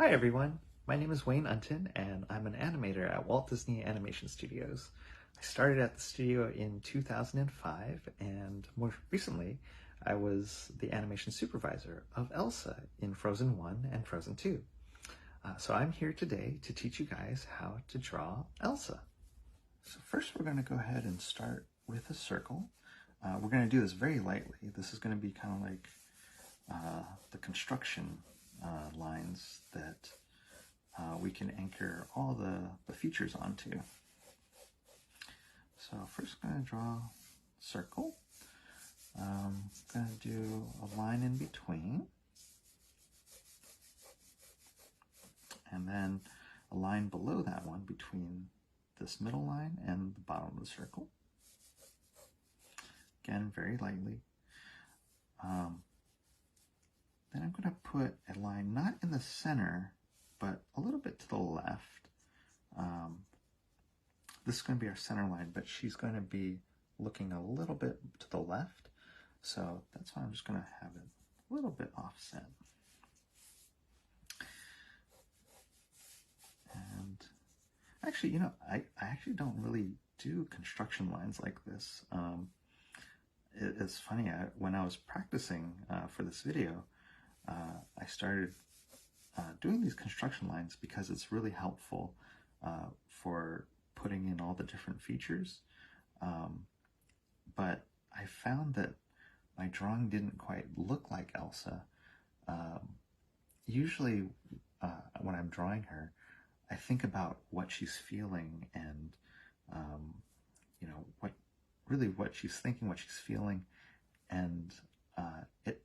Hi everyone, my name is Wayne Unton and I'm an animator at Walt Disney Animation Studios. I started at the studio in 2005 and more recently I was the animation supervisor of Elsa in Frozen 1 and Frozen 2. So I'm here today to teach you guys how to draw Elsa. So first we're going to go ahead and start with a circle. We're going to do this very lightly. This is going to be kind of like the construction lines that we can anchor all the features onto. So first I'm going to draw a circle. I'm going to do a line in between, and then a line below that one between this middle line and the bottom of the circle. Again, very lightly. Then I'm going to put a line not in the center, but a little bit to the left. This is going to be our center line, but she's going to be looking a little bit to the left. So that's why I'm just going to have it a little bit offset. And actually, you know, I actually don't really do construction lines like this. It's funny, when I was practicing for this video, I started doing these construction lines because it's really helpful for putting in all the different features. But I found that my drawing didn't quite look like Elsa. Usually when I'm drawing her, I think about what she's feeling and you know, what she's thinking, what she's feeling, and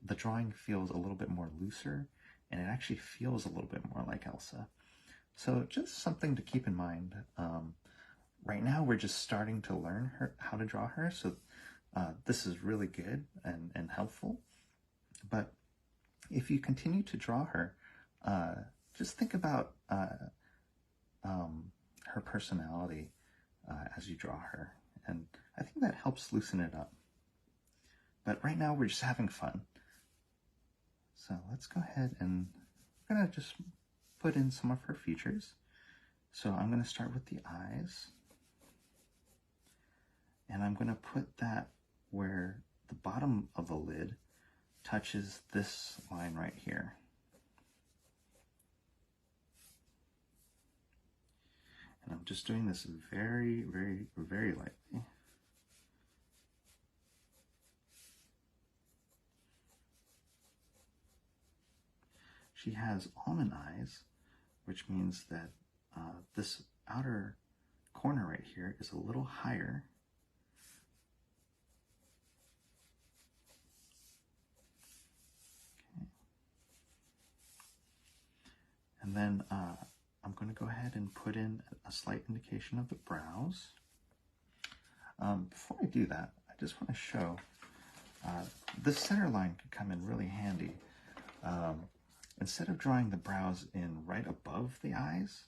the drawing feels a little bit more looser, and it actually feels a little bit more like Elsa. So just something to keep in mind. Right now we're just starting to learn how to draw her, so this is really good and helpful. But if you continue to draw her, just think about her personality as you draw her, and I think that helps loosen it up. But right now we're just having fun. So let's go ahead and we're going to just put in some of her features. So I'm going to start with the eyes. And I'm going to put that where the bottom of the lid touches this line right here. And I'm just doing this very, very, very lightly. She has almond eyes, which means that this outer corner right here is a little higher. Okay. And then I'm going to go ahead and put in a slight indication of the brows. Before I do that, I just want to show this center line could come in really handy. Instead of drawing the brows in right above the eyes,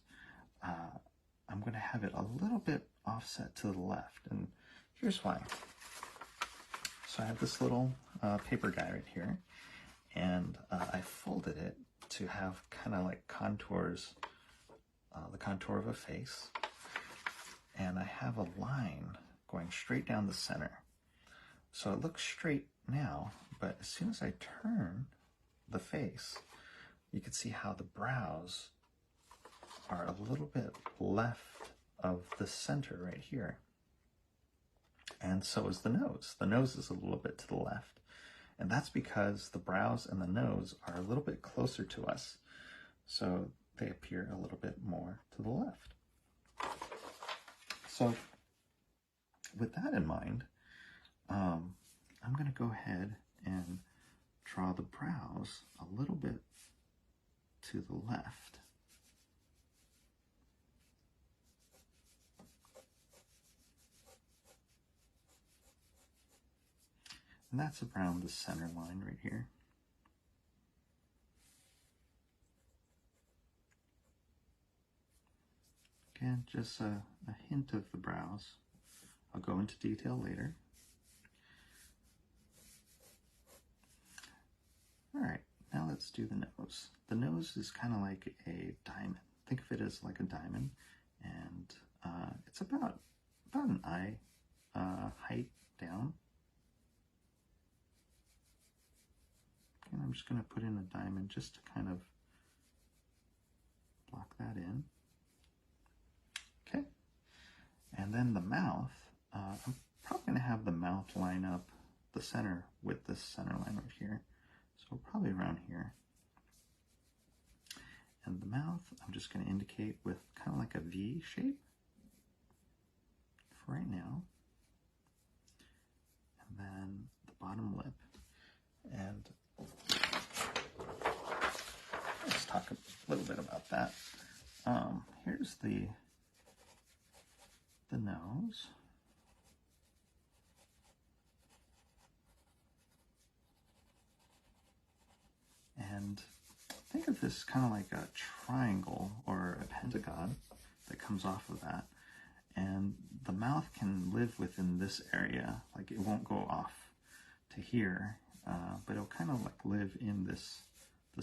I'm going to have it a little bit offset to the left, and here's why. So I have this little paper guy right here, and I folded it to have kind of like contours, the contour of a face, and I have a line going straight down the center. So it looks straight now, but as soon as I turn the face, you can see how the brows are a little bit left of the center right here. And so is the nose. The nose is a little bit to the left. And that's because the brows and the nose are a little bit closer to us. So they appear a little bit more to the left. So with that in mind, I'm going to go ahead and draw the brows a little bit to the left. And that's around the center line right here. Again, just a hint of the brows. I'll go into detail later. All right, now let's let's do the nose. The nose is kind of like a diamond. Think of it as like a diamond, and it's about an eye height down. And I'm just going to put in a diamond just to kind of block that in. Okay, and then the mouth, I'm probably going to have the mouth line up the center with this center line right here. So probably around here. And the mouth, I'm just going to indicate with kind of like a V shape for right now. And then the bottom lip. And let's talk a little bit about that. Here's the nose. And think of this kind of like a triangle or a pentagon that comes off of that. And the mouth can live within this area. Like it won't go off to here, but it'll kind of like live in this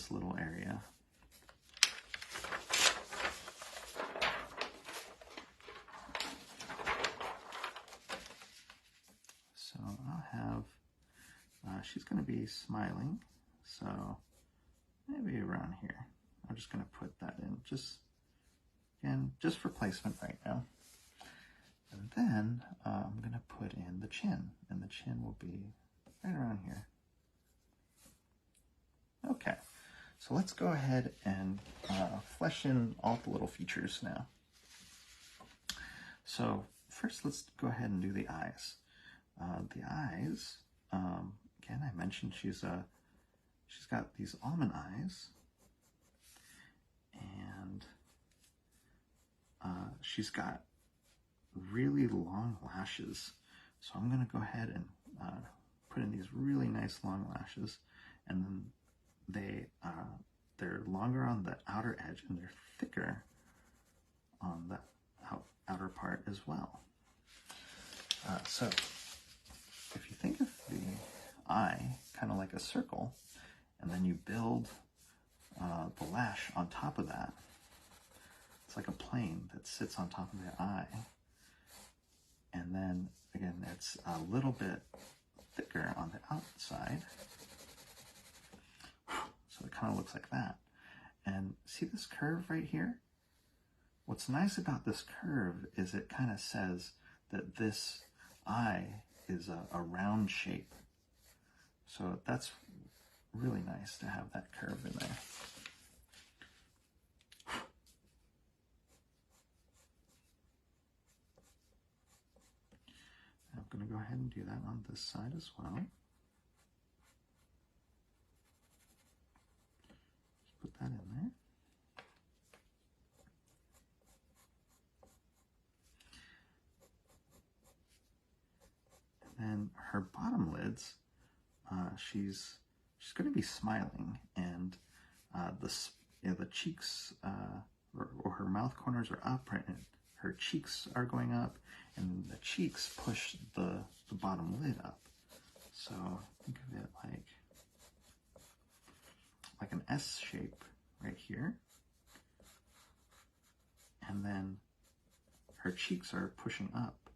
little area. So I'll have, she's going to be smiling. So maybe around here. I'm just going to put that in, just for placement right now. And then I'm going to put in the chin, and the chin will be right around here. Okay, so let's go ahead and flesh in all the little features now. So first, let's go ahead and do the eyes. The eyes, again, I mentioned she's got these almond eyes, and she's got really long lashes. So I'm going to go ahead and put in these really nice long lashes, and then they're longer on the outer edge and they're thicker on the outer part as well. So if you think of the eye kind of like a circle, and then you build the lash on top of that. It's like a plane that sits on top of the eye. And then, again, it's a little bit thicker on the outside. So it kind of looks like that. And see this curve right here? What's nice about this curve is it kind of says that this eye is a round shape. So that's really nice to have that curve in there. I'm going to go ahead and do that on this side as well. Just put that in there. And then her bottom lids, she's going to be smiling, and the cheeks or her mouth corners are up, right? And her cheeks are going up, and the cheeks push the bottom lid up. So think of it like an S shape right here, and then her cheeks are pushing up.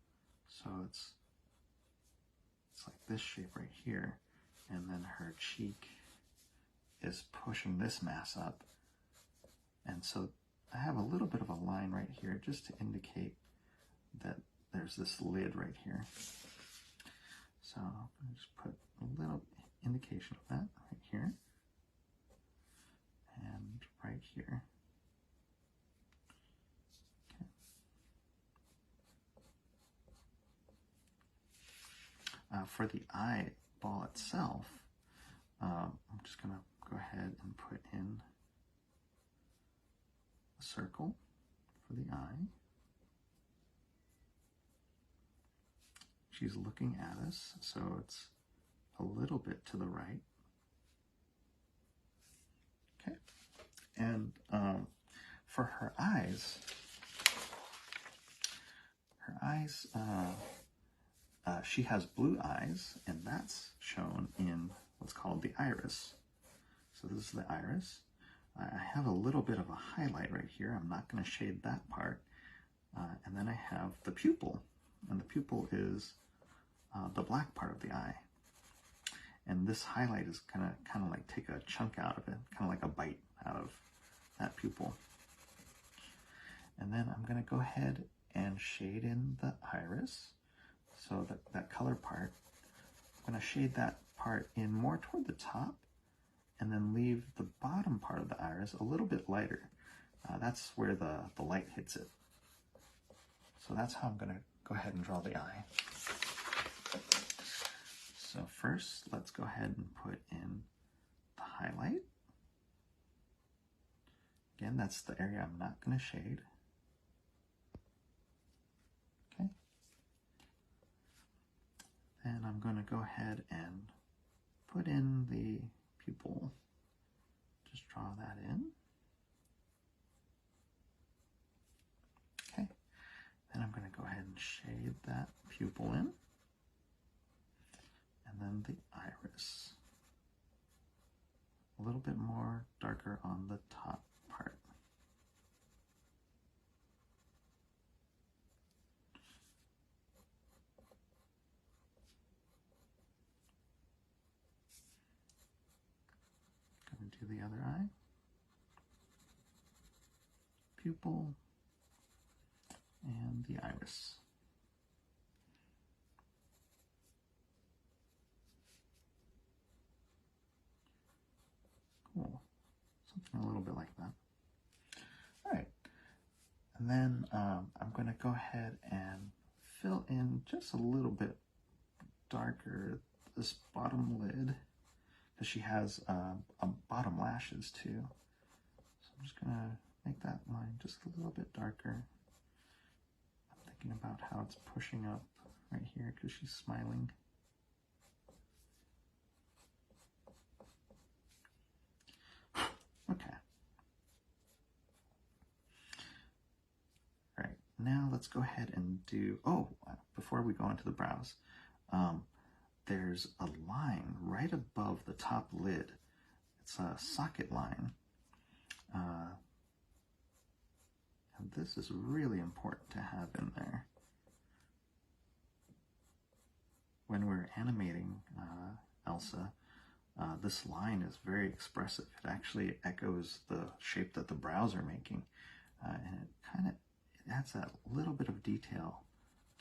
So it's like this shape right here, and then her cheek is pushing this mass up. And so I have a little bit of a line right here just to indicate that there's this lid right here. So I'm going to just put a little indication of that right here and right here. Okay. For the eyeball itself, I'm just going to go ahead and put in a circle for the eye. She's looking at us, so it's a little bit to the right. Okay, and for her eyes, she has blue eyes, and that's shown in what's called the iris. So this is the iris. I have a little bit of a highlight right here. I'm not going to shade that part. And then I have the pupil. And the pupil is the black part of the eye. And this highlight is kind of like take a chunk out of it, kind of like a bite out of that pupil. And then I'm going to go ahead and shade in the iris. So that color part, I'm going to shade that part in more toward the top, and then leave the bottom part of the iris a little bit lighter. That's where the light hits it. So that's how I'm going to go ahead and draw the eye. So first, let's go ahead and put in the highlight. Again, that's the area I'm not going to shade. Okay. And I'm going to go ahead and put in the pupil. Just draw that in. Okay. Then I'm going to go ahead and shade that pupil in. And then the iris. A little bit more darker on the top part. Going to do the other eye. Pupil and the iris. Cool. Something a little bit like that. All right. And then I'm going to go ahead and fill in just a little bit darker this bottom lid, because she has bottom lashes too. So I'm just going to make that line just a little bit darker. I'm thinking about how it's pushing up right here because she's smiling. Okay. All right, now let's go ahead and do, before we go into the brows, there's a line right above the top lid. It's a socket line. And this is really important to have in there. When we're animating Elsa, this line is very expressive. It actually echoes the shape that the brows are making. And it adds that little bit of detail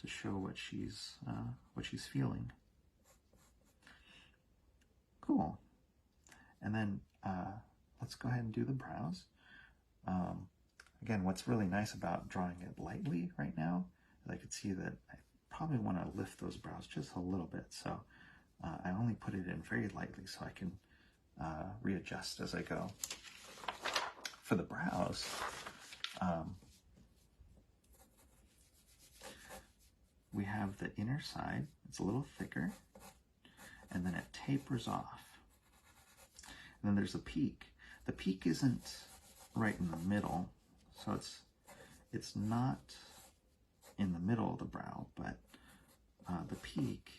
to show what she's feeling. Cool. And then let's go ahead and do the brows. Again, what's really nice about drawing it lightly right now is I could see that I probably want to lift those brows just a little bit. So I only put it in very lightly so I can readjust as I go. For the brows, we have the inner side. It's a little thicker, and then it tapers off. And then there's a peak. The peak isn't right in the middle, so it's not in the middle of the brow, but the peak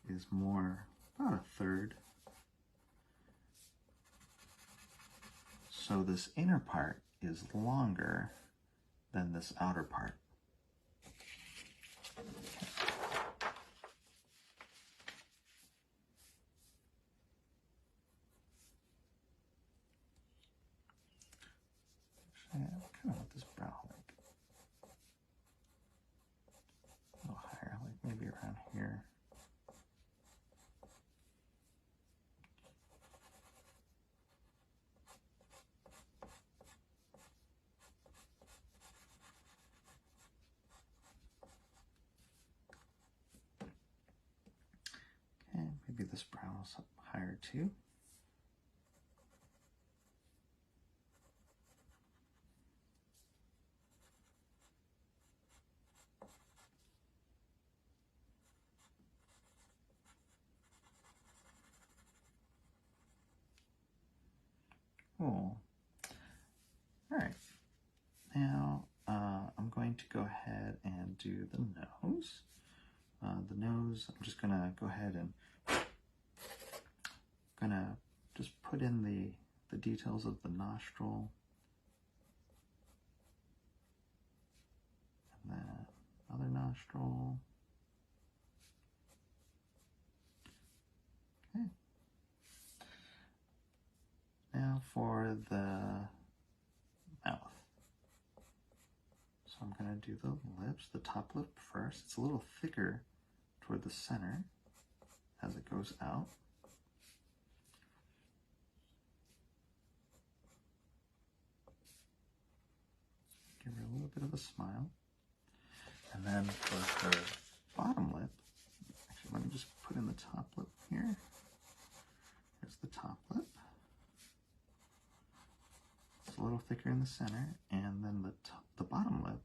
is more about a third. So this inner part is longer than this outer part. Actually, I kind of want this brow like a little higher, like maybe around here. Okay, maybe this brow is up higher too. Cool. All right. Now I'm going to go ahead and do the nose. The nose, I'm just gonna go ahead and put in the details of the nostril. And then other nostril. Okay. Now for the mouth. So I'm going to do the lips, the top lip first. It's a little thicker toward the center as it goes out. Give her a little bit of a smile. And then for her bottom lip, actually let me just put in the top lip here. Here's the top lip. It's a little thicker in the center, and then the bottom lip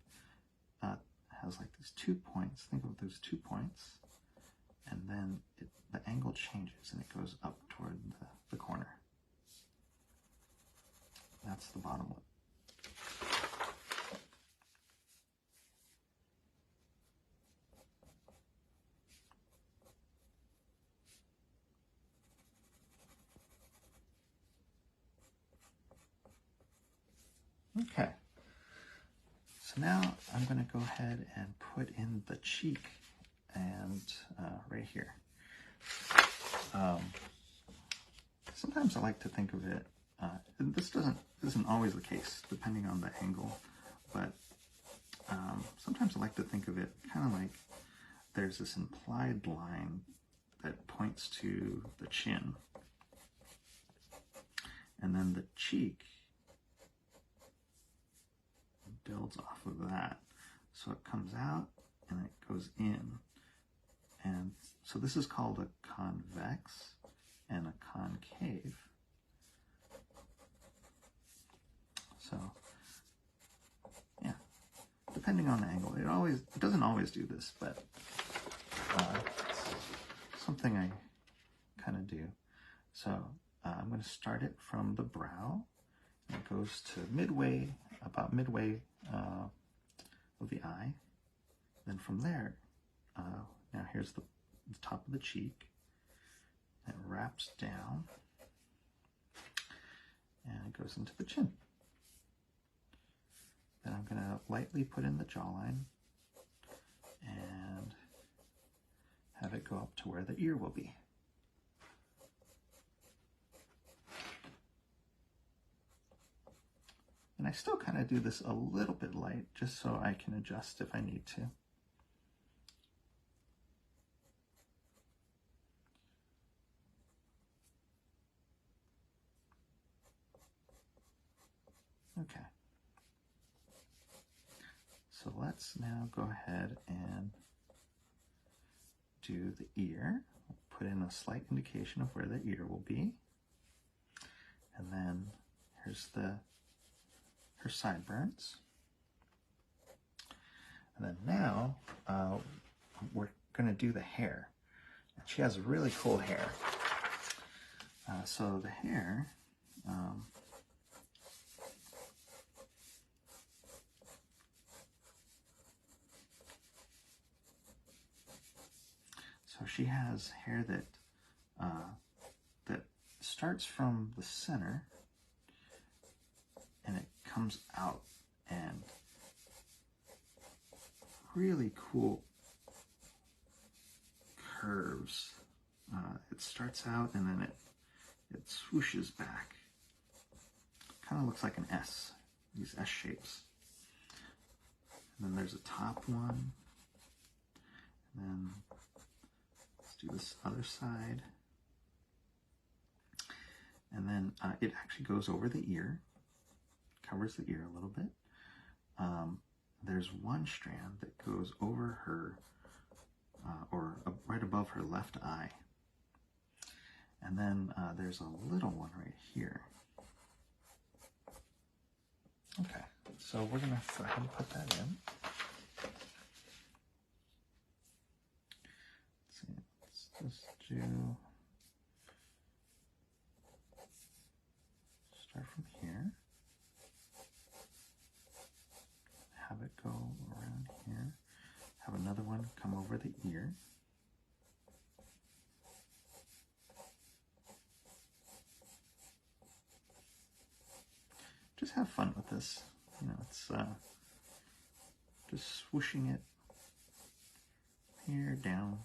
has like these 2 points. Think of those 2 points, and then the angle changes and it goes up toward the corner. That's the bottom lip. Okay, so now I'm going to go ahead and put in the cheek and right here. Sometimes I like to think of it, and this isn't always the case depending on the angle, but sometimes I like to think of it kind of like there's this implied line that points to the chin, and then the cheek builds off of that. So it comes out and it goes in. And so this is called a convex and a concave. So yeah, depending on the angle, it doesn't always do this, but it's something I kind of do. So I'm going to start it from the brow. It goes to midway, about midway of the eye. Then from there, now here's the top of the cheek. It wraps down and it goes into the chin. Then I'm going to lightly put in the jawline and have it go up to where the ear will be. And I still kind of do this a little bit light, just so I can adjust if I need to. Okay. So let's now go ahead and do the ear. Put in a slight indication of where the ear will be. And then here's her sideburns. And then now we're going to do the hair. And she has really cool hair. So the hair, so she has hair that starts from the center and it comes out, and really cool curves. It starts out and then it swooshes back. Kind of looks like an S, these S shapes. And then there's a top one. And then let's do this other side. And then it actually goes over the ear, covers the ear a little bit. There's one strand that goes over her, or right above her left eye. And then there's a little one right here. Okay, so we're gonna go ahead and put that in. Let's see, let's just start from here. Have it go around here. Have another one come over the ear. just have fun with this. You know, it's just swooshing it here, down.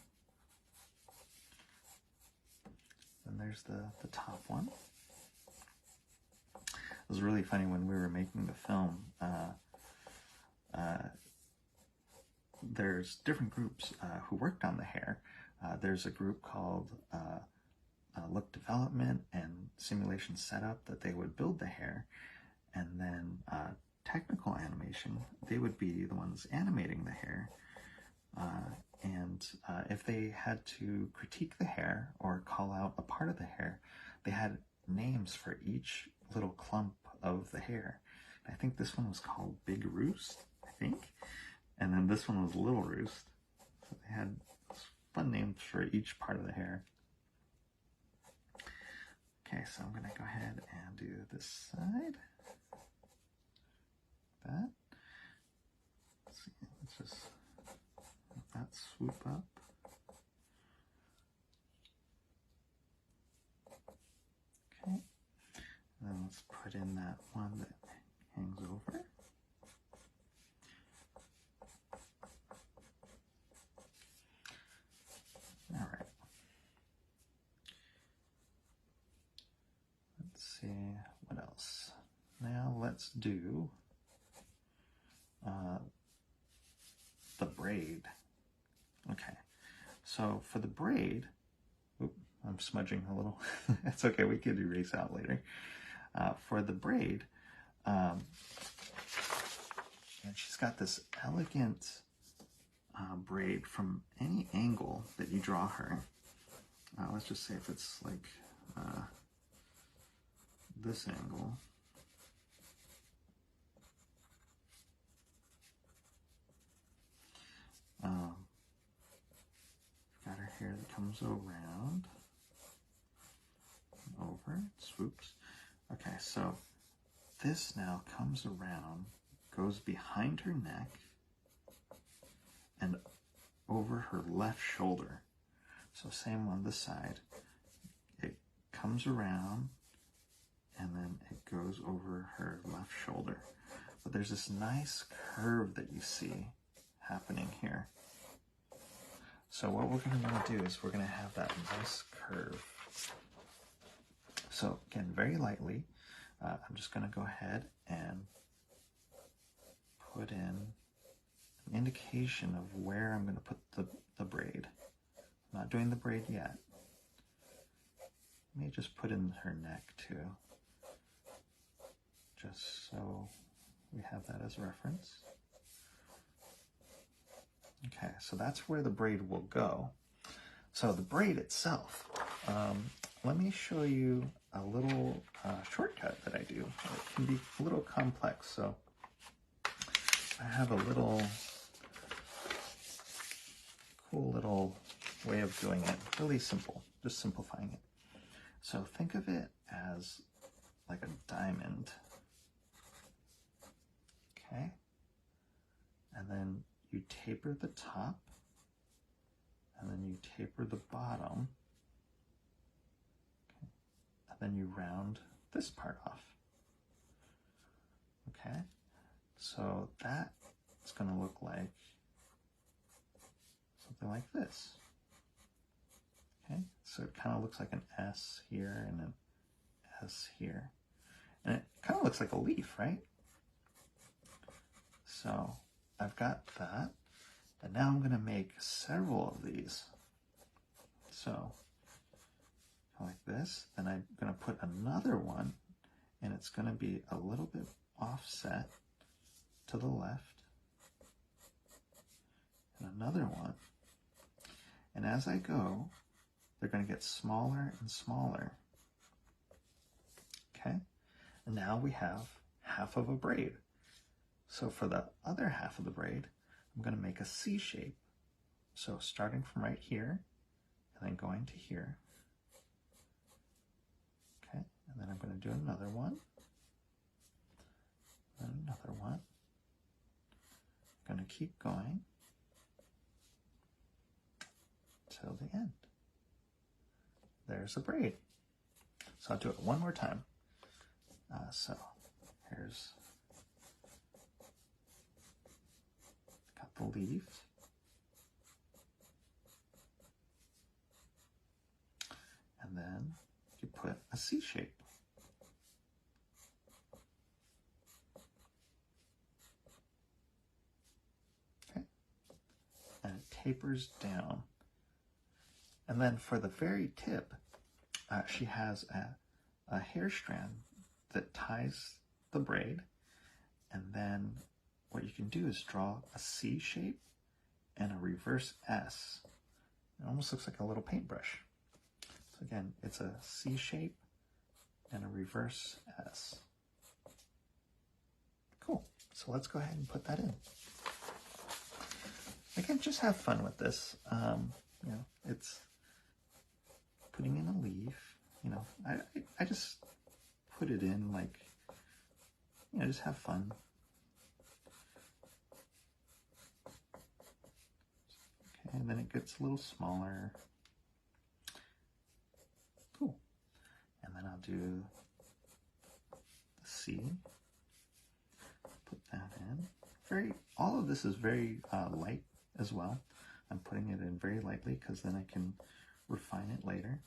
And there's the top one. It was really funny when we were making the film. There's different groups who worked on the hair. There's a group called Look Development and Simulation Setup that they would build the hair, and then technical animation, they would be the ones animating the hair. And if they had to critique the hair or call out a part of the hair, they had names for each little clump of the hair. I think this one was called Big Roost, I think. And then this one was Little Roost. So they had fun names for each part of the hair. Okay, so I'm going to go ahead and do this side. That. Let's see, let's just let that swoop up. Okay, and then let's put in that one that hangs over. All right. Let's see what else. Now let's do the braid. Okay, so for the braid, I'm smudging a little. It's okay, we could erase out later. For the braid, and she's got this elegant braid from any angle that you draw her. Let's just say if it's like this angle. Got her hair that comes around, over, swoops. Okay, so this now comes around, goes behind her neck, and over her left shoulder. So same on this side. It comes around, and then it goes over her left shoulder. But there's this nice curve that you see happening here. So what we're going to want to do is we're going to have that nice curve. So again, very lightly, I'm just going to go ahead and put in an indication of where I'm going to put the braid. I'm not doing the braid yet. Let me just put in her neck too, just so we have that as a reference. Okay, so that's where the braid will go. So the braid itself, let me show you a little shortcut that I do. It can be a little complex, so I have a little cool little way of doing it. Really simple, just simplifying it. So think of it as like a diamond. Okay, and then you taper the top, and then you taper the bottom, okay, and then you round this part off. Okay, so that is going to look like something like this. Okay, so it kind of looks like an S here and an S here, and it kind of looks like a leaf, right? So I've got that, and now I'm going to make several of these. So like this, then I'm going to put another one, and it's going to be a little bit offset to the left, and another one. And as I go, they're going to get smaller and smaller. Okay, and now we have half of a braid. So for the other half of the braid, I'm going to make a C shape. So starting from right here, and then going to here. Okay, and then I'm going to do another one, and another one. I'm going to keep going till the end. There's a braid. So I'll do it one more time. So There's got the leaf. And then you put a C shape. Okay. And it tapers down. And then for the very tip, she has a hair strand that ties the braid. And then what you can do is draw a C shape and a reverse S. It almost looks like a little paintbrush. So again, it's a C shape and a reverse S. Cool. So let's go ahead and put that in. Again, just have fun with this. You know, it's putting in a leaf. You know, I just put it in like, you know, just have fun. Okay, and then it gets a little smaller. Cool. And then I'll do the C. Put that in. All of this is very light as well. I'm putting it in very lightly because then I can refine it later.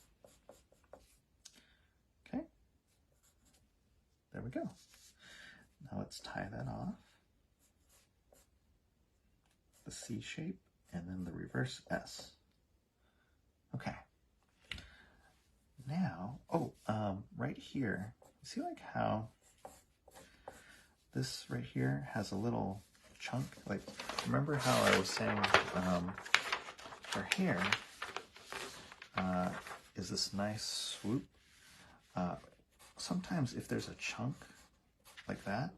Okay. There we go. Now let's tie that off. The C shape and then the reverse S. Okay. Now, right here, see like how this right here has a little chunk? Like, remember how I was saying her hair is this nice swoop? Sometimes if there's a chunk like that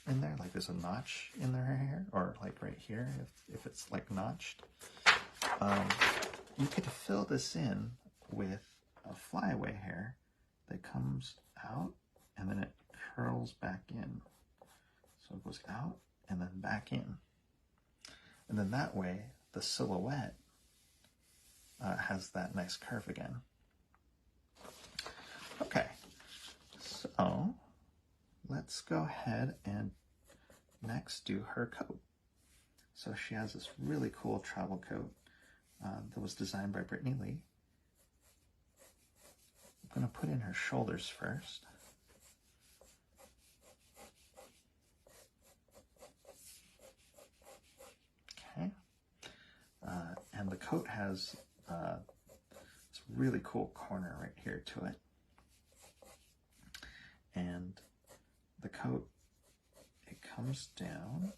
in there, like there's a notch in their hair, or like right here, if it's like notched, you could fill this in with a flyaway hair that comes out and then it curls back in. So it goes out and then back in. And then that way the silhouette has that nice curve again. Okay, so let's go ahead and next do her coat. So she has this really cool travel coat that was designed by Brittany Lee. I'm going to put in her shoulders first. Okay. And the coat has this really cool corner right here to it. And the coat, it comes down,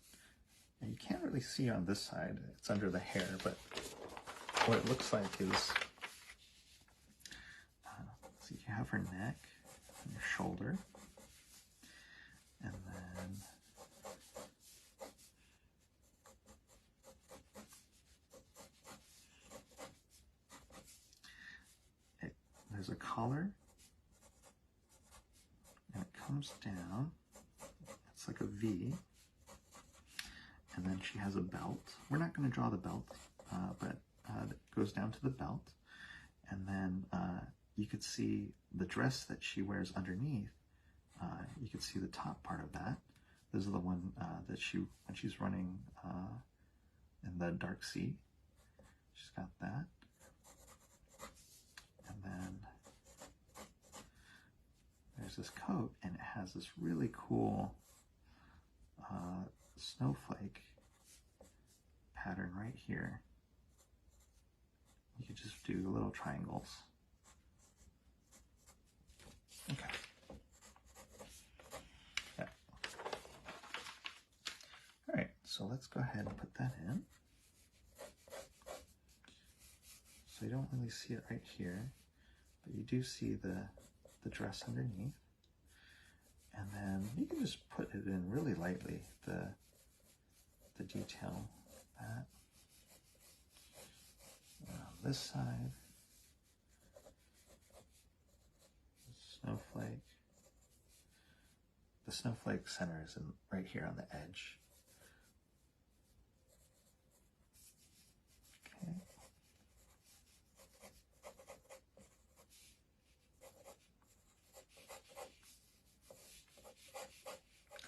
and you can't really see on this side, it's under the hair, but what it looks like is, so you have her neck and your shoulder, and then there's a collar, and it comes down, it's like a V, and then she has a belt. We're not going to draw the belt, but it goes down to the belt, and then you could see the dress that she wears underneath. You could see the top part of that. This is the one that when she's running in the dark sea, she's got that. And then there's this coat, and it has this really cool snowflake pattern right here. You could just do little triangles. Okay. Yeah. All right, so let's go ahead and put that in. So you don't really see it right here, but you do see the dress underneath. And then you can just put it in really lightly, the detail of that. And on this side, snowflake. The snowflake center is right here on the edge. Okay.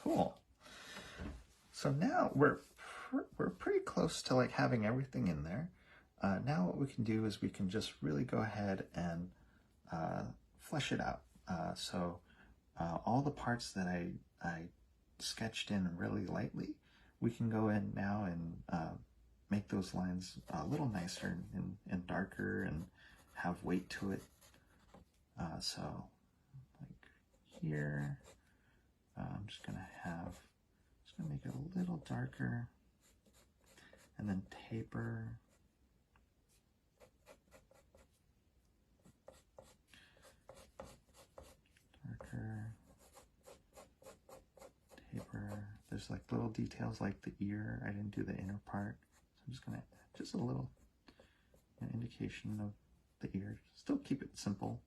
Cool. So now we're pretty close to like having everything in there. Now what we can do is we can just really go ahead and flesh it out. So all the parts that I sketched in really lightly, we can go in now and make those lines a little nicer and darker and have weight to it. So like here, I'm just gonna make it a little darker and then taper. Darker, taper. There's like little details like the ear. I didn't do the inner part. So I'm just gonna, just a little indication of the ear. Still keep it simple.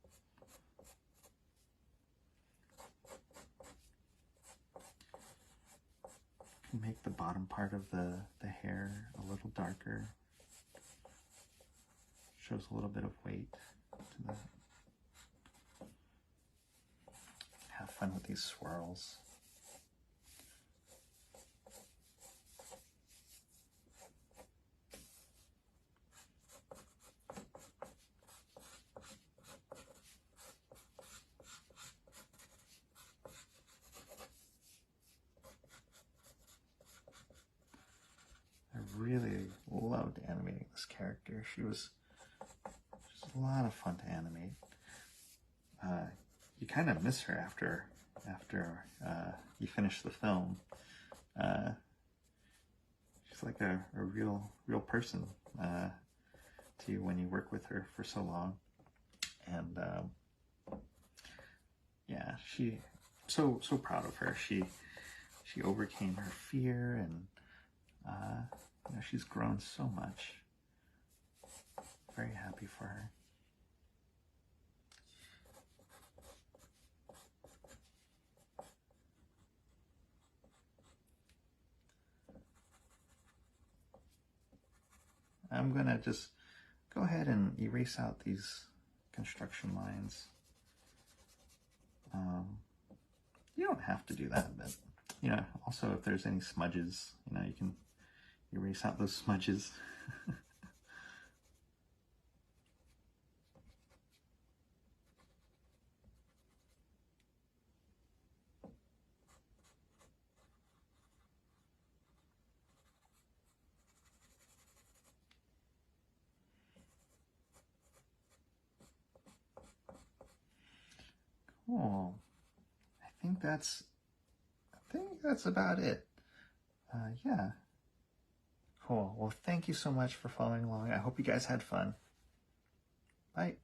Can make the bottom part of the hair a little darker. Shows a little bit of weight to the. Have fun with these swirls. I really loved animating this character. She was just a lot of fun to animate. You kind of miss her after you finish the film. She's like a real person to you when you work with her for so long. And yeah, so proud of her. She overcame her fear, and you know, she's grown so much. Very happy for her. I'm gonna just go ahead and erase out these construction lines. You don't have to do that, but you know, also if there's any smudges, you know, you can erase out those smudges. Cool. I think that's about it. Yeah. Cool. Well, thank you so much for following along. I hope you guys had fun. Bye.